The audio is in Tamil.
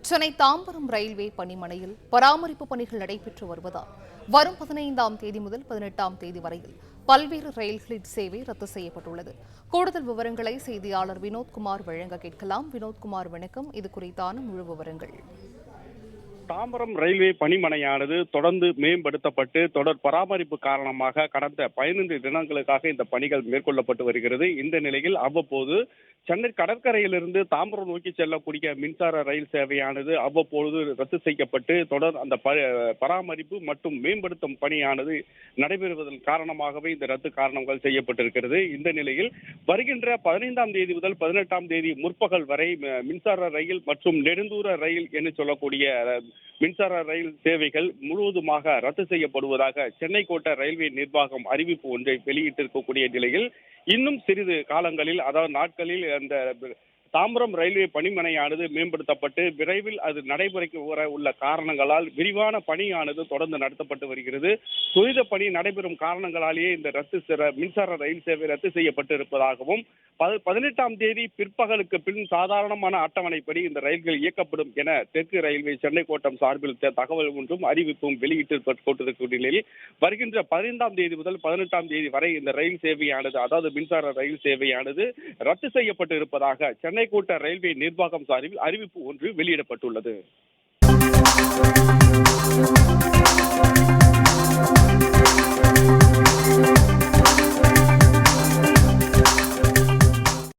சென்னை தாம்பரம் ரயில்வே பணிமனையில் பராமரிப்பு பணிகள் நடைபெற்று வருவதால் வரும் 15ஆம் தேதி முதல் 18ஆம் தேதி வரையில் பல்வேறு ரயில்களின் சேவை ரத்து செய்யப்பட்டுள்ளது. கூடுதல் விவரங்களை செய்தியாளர் வினோத்குமார் வழங்க கேட்கலாம். வினோத்குமார், வணக்கம். இது குறித்தான முழு விவரங்கள். தாம்பரம் ரயில்வே பணிமனையானது தொடர்ந்து மேம்படுத்தப்பட்டு தொடர் பராமரிப்பு காரணமாக கடந்த 15 தினங்களுக்காக இந்த பணிகள் மேற்கொள்ளப்பட்டு வருகிறது. இந்த நிலையில் அவ்வப்போது சென்னை கடற்கரையிலிருந்து தாம்பரம் நோக்கி செல்லக்கூடிய மின்சார ரயில் சேவையானது அவ்வப்போது ரத்து செய்யப்பட்டு தொடர் அந்த பராமரிப்பு மற்றும் மேம்படுத்தும் பணியானது நடைபெறுவதன் காரணமாகவே இந்த ரத்து காரணங்கள் செய்யப்பட்டிருக்கிறது. இந்த நிலையில் வருகின்ற 15ஆம் தேதி முதல் 18ஆம் தேதி முற்பகல் வரை மின்சார ரயில் மற்றும் நெடுந்தூர ரயில் என்று சொல்லக்கூடிய மின்சார ரயில் சேவைகள் முழுவதுமாக ரத்து செய்யப்படுவதாக சென்னை கோட்ட ரயில்வே நிர்வாகம் அறிவிப்பு ஒன்றை வெளியிட்டிருக்கக்கூடிய நிலையில் இன்னும் சிறிது காலங்களில், அதாவது நாட்களில், அந்த தாம்பரம் ரயில்வே பணிமனையானது மேம்படுத்தப்பட்டு விரைவில் அது நடைமுறைக்கு வர உள்ள காரணங்களால் விரிவான பணியானது தொடர்ந்து நடத்தப்பட்டு வருகிறது. துரித பணி நடைபெறும் காரணங்களாலேயே இந்த மின்சார ரயில் சேவை ரத்து செய்யப்பட்டு இருப்பதாகவும் 18ஆம் தேதி பிற்பகலுக்கு பின் சாதாரணமான அட்டவணைப்படி இந்த ரயில்கள் இயக்கப்படும் என தெற்கு ரயில்வே சென்னை கோட்டம் சார்பில் தகவல் ஒன்றும் அறிவிப்பும் வெளியிட்டிருக்க நிலையில் வருகின்ற 15ஆம் தேதி முதல் 18ஆம் தேதி வரை இந்த ரயில் சேவையானது, அதாவது மின்சார ரயில் சேவையானது ரத்து செய்யப்பட்டு இருப்பதாக சென்னை கோட்ட ரயில்வே நிர்வாகம் சார்பில் அறிவிப்பு ஒன்று வெளியிடப்பட்டுள்ளது.